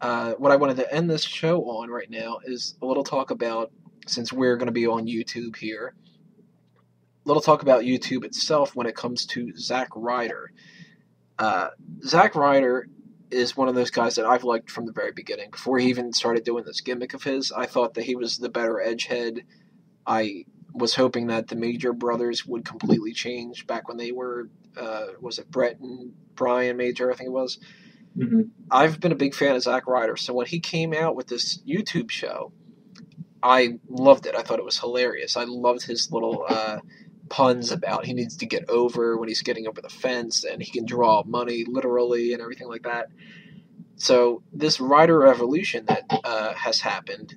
What I wanted to end this show on right now is a little talk about, since we're going to be on YouTube here, a little talk about YouTube itself when it comes to Zack Ryder. Uh, Zack Ryder is one of those guys that I've liked from the very beginning. Before he even started doing this gimmick of his, I thought that he was the better edgehead. I was hoping that the Major brothers would completely change back when they were, was it Brett and Brian Major, I think it was. Hmm. I've been a big fan of Zack Ryder, so when he came out with this YouTube show, I loved it. I thought it was hilarious. I loved his little puns about he needs to get over when he's getting over the fence, and he can draw money literally and everything like that. So this Ryder revolution that has happened,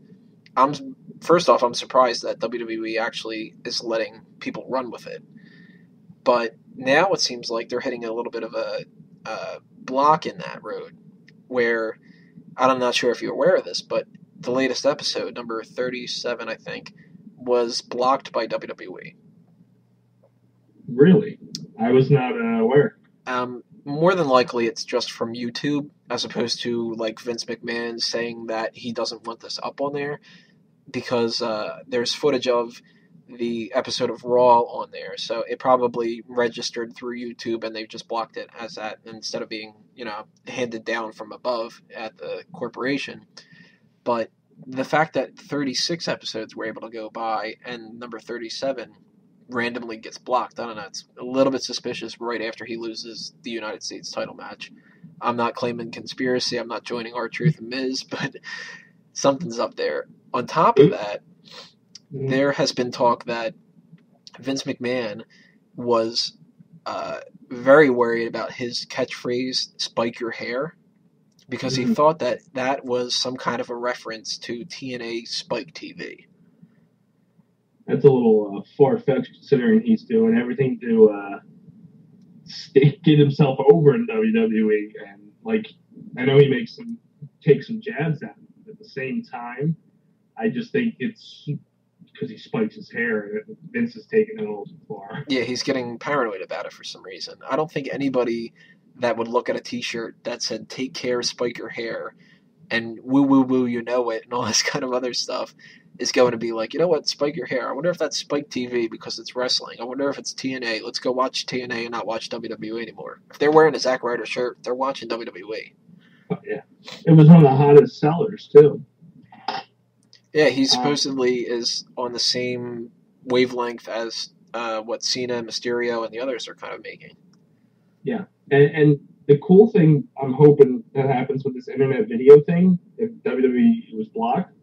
I'm first off, I'm surprised that WWE actually is letting people run with it. But now it seems like they're hitting a little bit of a block in that road, where I'm not sure if you're aware of this, but the latest episode, number 37, I think, was blocked by WWE. Really? I was not aware. More than likely, it's just from YouTube, as opposed to like Vince McMahon saying that he doesn't want this up on there, because there's footage of the episode of Raw on there, so it probably registered through YouTube, and they've just blocked it as that instead of being, handed down from above at the corporation. But the fact that 36 episodes were able to go by and number 37 randomly gets blocked, I don't know, it's a little bit suspicious right after he loses the United States title match. I'm not claiming conspiracy, I'm not joining R-Truth and Miz, but something's up there. On top of that, there has been talk that Vince McMahon was very worried about his catchphrase, "spike your hair," because he thought that that was some kind of a reference to TNA Spike TV. That's a little far-fetched considering he's doing everything to get himself over in WWE. And, I know he takes some jabs at him. At the same time, I just think it's because he spikes his hair, and Vince is taking it a little too far. Yeah, he's getting paranoid about it for some reason. I don't think anybody that would look at a T-shirt that said "Take care, spike your hair," and "woo woo woo, you know it," and all this kind of other stuff is going to be like, you know what, spike your hair. I wonder if that's Spike TV because it's wrestling. I wonder if it's TNA. Let's go watch TNA and not watch WWE anymore. If they're wearing a Zack Ryder shirt, they're watching WWE. Oh, yeah, it was one of the hottest sellers too. Yeah, he supposedly is on the same wavelength as what Cena, Mysterio, and the others are kind of making. Yeah, and the cool thing I'm hoping that happens with this internet video thing, if WWE was blocked,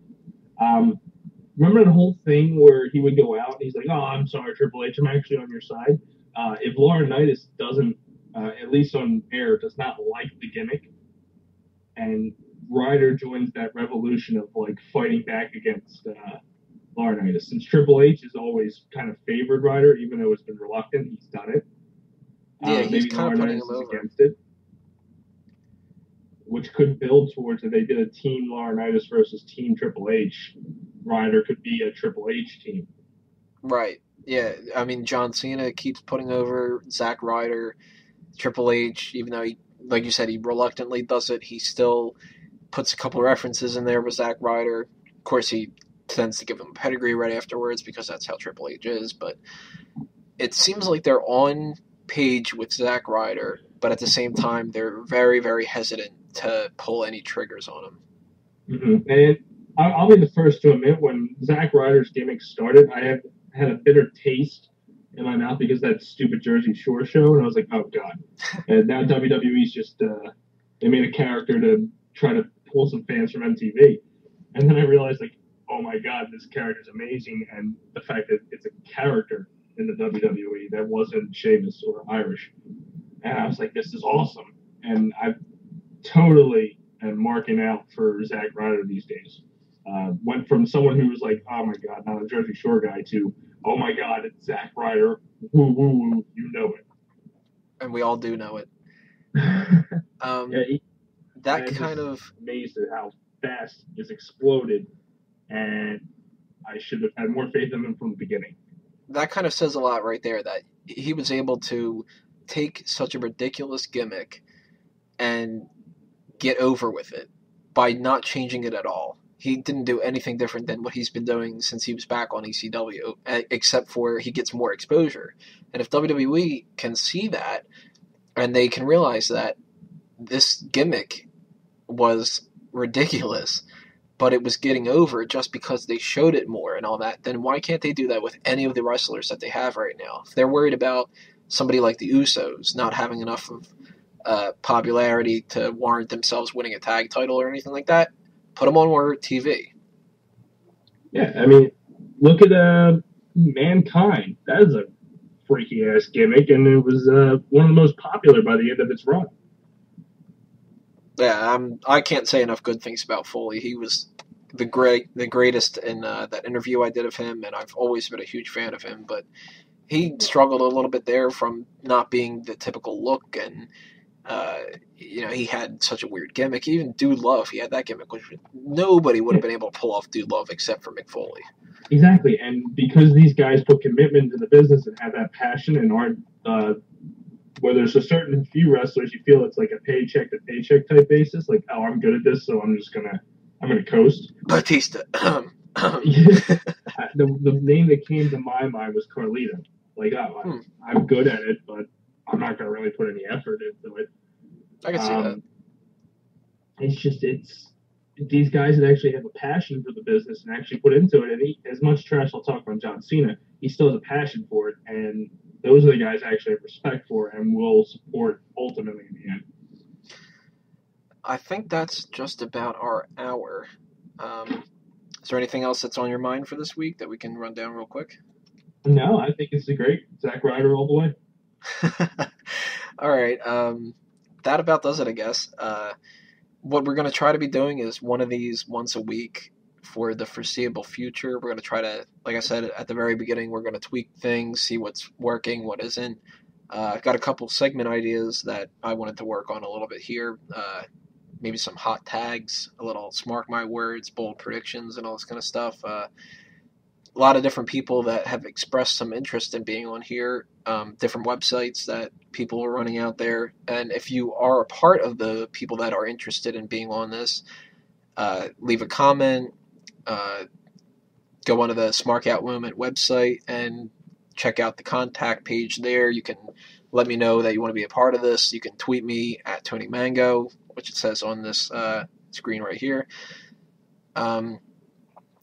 remember the whole thing where he would go out and he's like, "Oh, I'm sorry, Triple H, I'm actually on your side." If Laurinaitis doesn't, at least on air, does not like the gimmick, and Ryder joins that revolution of fighting back against Laurinaitis, since Triple H has always kind of favored Ryder, even though it's been reluctant, he's done it. Yeah, he's maybe kind of putting him Laurinaitis is over. against it, which could build towards if they did a team Laurinaitis versus team Triple H, Ryder could be a Triple H team. Right. Yeah, I mean, John Cena keeps putting over Zack Ryder. Triple H, even though he, like you said, he reluctantly does it, he still puts a couple references in there with Zack Ryder. Of course, he tends to give him a pedigree right afterwards because that's how Triple H is, but it seems like they're on page with Zack Ryder, but at the same time, they're very, very hesitant to pull any triggers on him. Mm-hmm. And I'll be the first to admit, when Zack Ryder's gimmick started, I had a bitter taste in my mouth because of that stupid Jersey Shore show, and I was like, oh, God. And now WWE's just, they made a character to try to pull some fans from MTV. And then I realized, oh, my God, this character's amazing, and the fact that it's a character in the WWE that wasn't Sheamus or Irish. And I was like, this is awesome. And I totally am marking out for Zack Ryder these days. Went from someone who was like, oh my God, not a Jersey Shore guy, to, oh my God, it's Zack Ryder. Woo, woo, woo, you know it. And we all do know it. That kind of... amazed at how fast it's exploded, and I should have had more faith in him from the beginning. That kind of says a lot right there, that he was able to take such a ridiculous gimmick and get over with it by not changing it at all. He didn't do anything different than what he's been doing since he was back on ECW, except for he gets more exposure. And if WWE can see that, and they can realize that this gimmick was ridiculous, but it was getting over just because they showed it more and all that, then why can't they do that with any of the wrestlers that they have right now? If they're worried about somebody like the Usos not having enough of popularity to warrant themselves winning a tag title or anything like that, put them on more TV. Yeah, I mean, look at Mankind. That is a freaky ass gimmick, and it was one of the most popular by the end of its run. Yeah, I can't say enough good things about Foley. He was the greatest in that interview I did of him, and I've always been a huge fan of him. But he struggled a little bit there from not being the typical look, and he had such a weird gimmick. Even Dude Love, he had that gimmick, which nobody would have been able to pull off Dude Love except for Mick Foley. Exactly, and because these guys put commitment to the business and have that passion and aren't, where there's a certain few wrestlers, you feel it's like a paycheck to paycheck type basis. Like, oh, I'm good at this, so I'm gonna coast. Batista. The name that came to my mind was Carlito. Like, oh, I'm good at it, but I'm not gonna really put any effort into it. I can see that. It's these guys that actually have a passion for the business and actually put into it. And as much trash I'll talk on John Cena, he still has a passion for it, and those are the guys I actually have respect for and will support ultimately in the end. I think that's just about our hour. Is there anything else that's on your mind for this week that we can run down real quick? No, I think it's a great Zack Ryder all the way. All right. That about does it, I guess. What we're going to try to be doing is one of these once a week for the foreseeable future. We're going to try to, like I said at the very beginning, we're going to tweak things, see what's working, what isn't. I've got a couple segment ideas that I wanted to work on a little bit here. Maybe some hot tags, a little Smark My Words, bold predictions, and all this kind of stuff. A lot of different people that have expressed some interest in being on here, different websites that people are running out there. And if you are a part of the people that are interested in being on this, leave a comment, go onto the Smark Out Movement website and check out the contact page there. You can let me know that you want to be a part of this. You can tweet me at Tony Mango, which it says on this screen right here.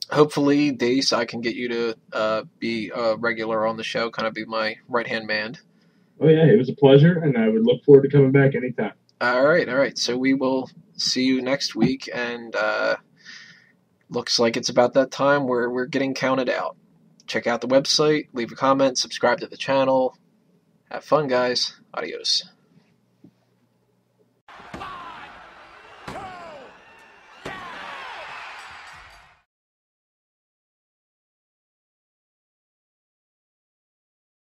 Hopefully, Dace, I can get you to be a regular on the show, kind of be my right-hand man. Oh, yeah, it was a pleasure, and I would look forward to coming back anytime. All right. So we will see you next week, and looks like it's about that time where we're getting counted out. Check out the website, leave a comment, subscribe to the channel. Have fun, guys. Adios.